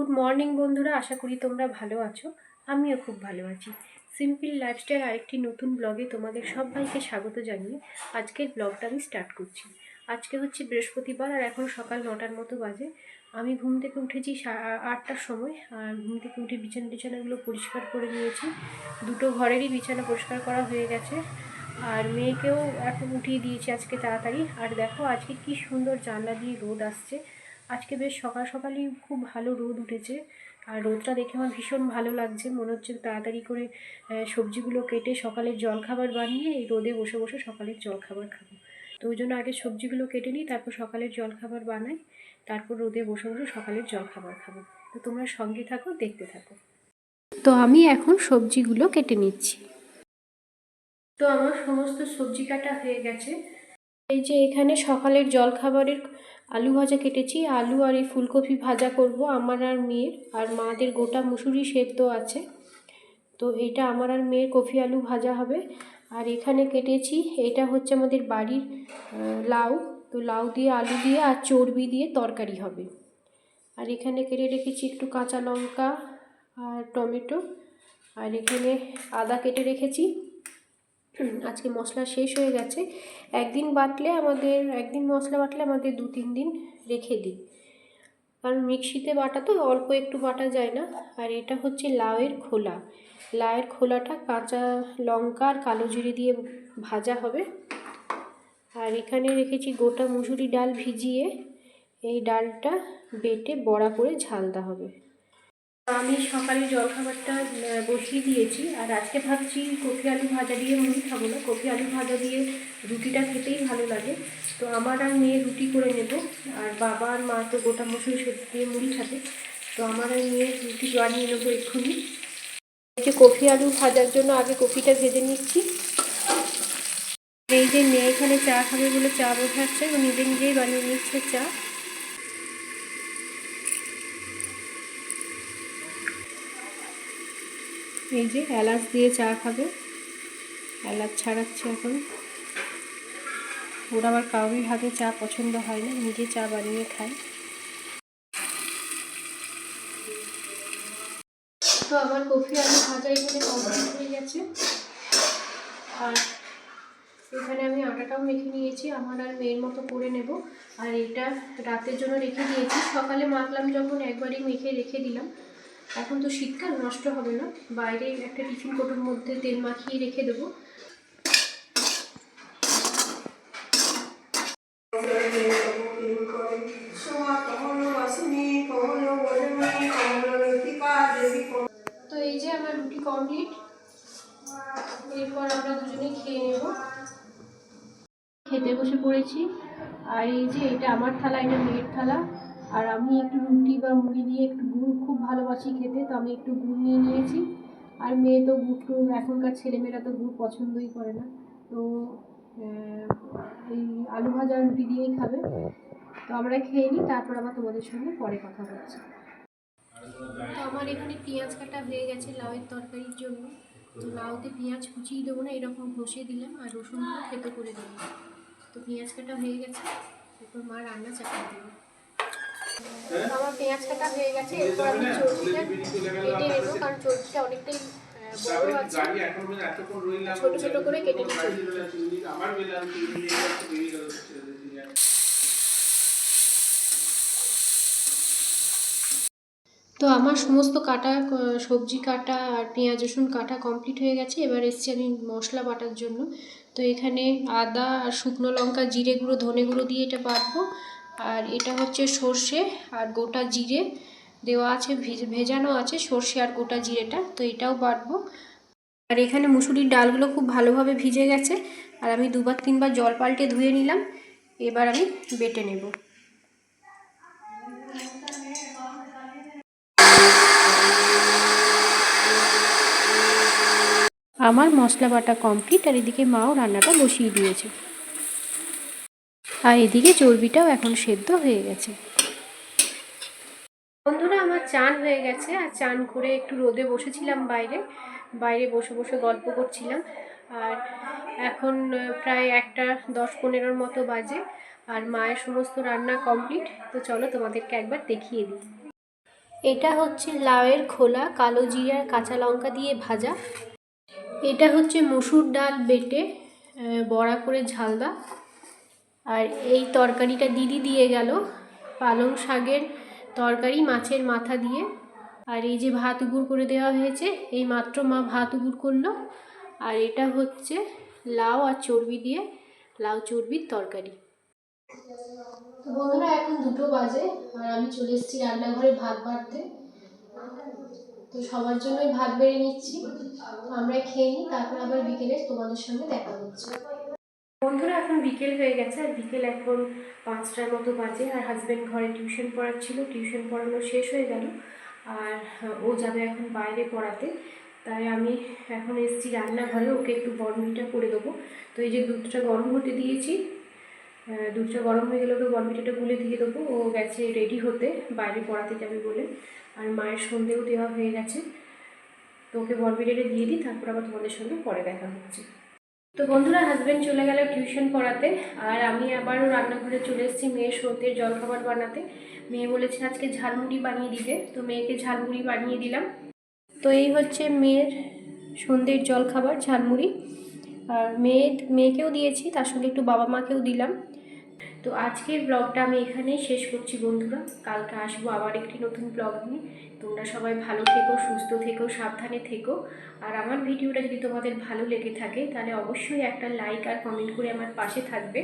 Good morning বন্ধুরা, আশা করি তোমরা ভালো আছো। আমিও খুব ভালো আছি। সিম্পল লাইফস্টাইল আরেকটি নতুন ব্লগে তোমাদের সবাইকে স্বাগত জানিয়ে আজকের ব্লগটা আমি স্টার্ট করছি। আজকে হচ্ছে বৃহস্পতিবার আর এখন সকাল 9টার মতো বাজে। আমি ঘুম থেকে উঠেছি 8টার সময়। আর ঘুম থেকে উঠে বিছানাগুলো পরিষ্কার করে নিয়েছি। দুটো ঘরেরই বিছানা পরিষ্কার করা হয়ে গেছে। আর মেয়েকেও এখন উঠিয়ে দিয়েছি আজকে তাড়াতাড়ি। আর দেখো আজকে কি সুন্দর জানলা দিয়ে রোদ আসছে। আজকে বেশ সকাল সকালই খুব ভালো রোদ উঠেছে। আর রোদটা দেখে আমার ভীষণ ভালো লাগছে। মনে হচ্ছে তাড়াতাড়ি করে সবজিগুলো কেটে সকালের জলখাবার বানিয়ে এই রোদে বসে বসে সকালের জলখাবার খাবো। তো ওই জন্য আগে সবজিগুলো কেটে নিই, তারপর সকালের জলখাবার বানাই, তারপর রোদে বসে বসে সকালের জলখাবার খাবো। তো তোমরা সঙ্গে থাকো, দেখতে থাকো। তো আমি এখন সবজিগুলো কেটে নিচ্ছি। তো আমার সমস্ত সবজি কাটা হয়ে গেছে। এই যে এখানে সকালের জলখাবারের আলু ভাজা কেটেছি। আলু আর এই ফুলকপি ভাজা করব আমার আর মেয়ের। আর মাদের গোটা মুসুরি সেদ্ধ আছে, তো এটা আমার আর মেয়ের কফি আলু ভাজা হবে। আর এখানে কেটেছি, এটা হচ্ছে আমাদের বাড়ির লাউ। তো লাউ দিয়ে আলু দিয়ে আর চর্বি দিয়ে তরকারি হবে। আর এখানে কেটে রেখেছি একটু কাঁচা লঙ্কা আর টমেটো। আর এখানে আদা কেটে রেখেছি। আজকে মশলা শেষ হয়ে গেছে। একদিন মশলা বাটলে আমাদের 2-3 দিন রেখে দিই, কারণ মিক্সিতে বাটা তো অল্প একটু বাটা যায় না। আর এটা হচ্ছে লাউয়ের খোলা। লাউয়ের খোলাটা কাঁচা লঙ্কা আর কালো জিরে দিয়ে ভাজা হবে। আর এখানে রেখেছি গোটা মুসুরি ডাল ভিজিয়ে, এই ডালটা বেটে বড়া করে ঝাল দেওয়া হবে। আমি সকালে জলখাবারটা বসিয়ে দিয়েছি। আর আজকে ভাবছি কফি আলু ভাজা দিয়ে মুড়ি খাবো না, কফি আলু ভাজা দিয়ে রুটিটা খেতেই ভালো লাগে। তো আমার আর মেয়ে রুটি করে নেব। আর বাবা আর মা তো গোটা মসুর সেদ্ধ দিয়ে মুড়ি খাবে। তো আমার আর মেয়ে রুটি বানিয়ে নেবো এক্ষুনি। এই যে কফি আলু ভাজার জন্য আগে কফিটা ভেজে নিচ্ছি। এই যে মেয়ে এখানে চা খাবে বলে চা বসাচ্ছে, ও নিজে নিজেই বানিয়ে নিচ্ছে চা। এই যে এলাচ দিয়ে চা খাবে, এলাচ ছাড়াচ্ছে এখন। ওর আবার কাউরির হাতে চা পছন্দ হয় না, নিজে চা বানিয়ে খায়। তো আমার কফি আলু ভাজা এখানে কমপ্লিট হয়ে গেছে। আর এখানে আমি আটাটাও মেখে নিয়েছি, আমার আর মেয়ের মতো করে নেব। আর এটা রাতের জন্য রেখে দিয়েছি। সকালে মাখলাম যখন একবারই মেখে রেখে দিলাম। এখন তো শীতকাল, নষ্ট হবে না। বাইরে একটা টিফিন কোটোর মধ্যে তেল মাখিয়ে রেখে দেবো। তো এই যে আমার রুটি কমপ্লিট। এরপর আমরা দুজনে খেয়ে নেব। খেতে বসে পড়েছি। আর এই যে এটা আমার থালা, এটা মেয়ের থালা। আর আমি একটু রুটি বা মুড়ি দিয়ে একটু গুড় খুব ভালোবাসি খেতে, তো আমি একটু গুড় নিয়ে নিয়েছি। আর মেয়ে তো গুড়, এখনকার ছেলেমেয়েরা তো গুড় পছন্দই করে না। তো এই আলু ভাজা রুটি দিয়েই খাবে। তো আমরা খেয়ে নিই, তারপর আবার তোমাদের সঙ্গে পরে কথা বলছি। তো আমার এখানে পেঁয়াজ কাটা হয়ে গেছে লাউয়ের তরকারির জন্য। তো লাউতে পেঁয়াজ কুচিয়ে দেবো না, এরকম ঘষে দিলাম। আর রসুনগুলো থেতো করে দেবো। তো পেঁয়াজ কাটা হয়ে গেছে, এরপর মা রান্না চাপিয়ে দেবে। আমার পেঁয়াজ কাটা হয়ে গেছে, এরপর আমি চর্বিটা কেটে নেবো, কারণ চর্বিটা অনেকটাই বড় আছে। ছোট ছোট করে কেটে নিচ্ছি। তো আমার সমস্ত কাটা সবজি কাটা আর পেঁয়াজ রসুন কাটা কমপ্লিট হয়ে গেছে। এবার এসছি আমি মশলা বাটার জন্য। তো এখানে আদা আর শুকনো লঙ্কা, জিরে গুঁড়ো, ধনে গুঁড়ো দিয়ে এটা বাটবো। আর এটা হচ্ছে সর্ষে আর গোটা জিরে দেওয়া আছে, ভেজানো আছে সর্ষে আর গোটা জিরেটা, তো এটাও বাটবো। আর এখানে মুসুরির ডালগুলো খুব ভালোভাবে ভিজে গেছে। আর আমি 2-3বার জল পাল্টে ধুয়ে নিলাম। এবার আমি বেটে নেব। আমার মশলা বাটা কমপ্লিট। আর এদিকে মাও রান্নাটা বসিয়ে দিয়েছে। আর এদিকে চর্বিটাও এখন সেদ্ধ হয়ে গেছে। বন্ধুরা, আমার চান হয়ে গেছে। আর চান করে একটু রোদে বসেছিলাম, বাইরে বসে বসে গল্প করছিলাম। আর এখন প্রায় 1:10-15 মতো বাজে। আর মায়ের সমস্ত রান্না কমপ্লিট। তো চলো তোমাদেরকে একবার দেখিয়ে দিই। এটা হচ্ছে লাউয়ের খোলা কালো জিরা কাঁচা লঙ্কা দিয়ে ভাজা। এটা হচ্ছে মসুর ডাল বেটে বড়া করে ঝালদা। আর এই তরকারিটা দিদি দিয়ে গেল, পালং শাকের তরকারি মাছের মাথা দিয়ে। আর এই যে ভাত উগুর করে দেওয়া হয়েছে, এই মাত্র মা ভাত উগুর করলো। আর এটা হচ্ছে লাউ আর চর্বি দিয়ে লাউ চর্বির তরকারি। তো বন্ধুরা এখন 2টো বাজে আর আমি চলে এসেছি রান্নাঘরে ভাত বাড়তে। তো সবার জন্যই ভাত বেড়ে নিচ্ছি, আমরা খেয়ে নিই, তারপর আবার বিকেলে তোমাদের সঙ্গে দেখা হচ্ছে। বন্ধুরা এখন বিকেল হয়ে গেছে, আর বিকেল এখন 5টার মতো বাজে। আর হাজব্যান্ড ঘরে টিউশন পড়াচ্ছিল, টিউশন পড়ানো শেষ হয়ে গেল আর ও যাবে এখন বাইরে পড়াতে। তাই আমি এখন এসেছি রান্নাঘরে, ওকে একটু বর্মিটা করে দেবো। তো এই যে দুধটা গরম হতে দিয়েছি, দুধটা গরম হয়ে গেলে ওকে বর্মিটাটা গুলে দিয়ে দেবো। ও গেছে রেডি হতে, বাইরে পড়াতে যাবে বলে। আর মায়ের সন্ধেও দেওয়া হয়ে গেছে, তো ওকে বর্মিটাটা দিয়ে দিই, তারপর আবার তোমাদের সঙ্গে পরে দেখা হচ্ছে। তো বন্ধুরা হাজব্যান্ড চলে গেল টিউশন পড়াতে, আর আমি আবারও রান্নাঘরে চলে এসেছি মেয়ের সন্ধ্যের জলখাবার বানাতে। মেয়ে বলেছে আজকে ঝালমুড়ি বানিয়ে দিতে, তো মেয়েকে ঝালমুড়ি বানিয়ে দিলাম। তো এই হচ্ছে মেয়ের সন্ধ্যের জলখাবার ঝালমুড়ি। আর মেয়েকেও দিয়েছি, তার সঙ্গে একটু বাবা মাকেও দিলাম। তো আজকের ব্লগটা আমি এখানেই শেষ করছি বন্ধুরা, কালকে আসবো আবার একটি নতুন ব্লগ নিয়ে। তোমরা সবাই ভালো থেকো, সুস্থ থেকো, সাবধানে থেকো। আর আমার ভিডিওটা যদি তোমাদের ভালো লেগে থাকে তাহলে অবশ্যই একটা লাইক আর কমেন্ট করে আমার পাশে থাকবে।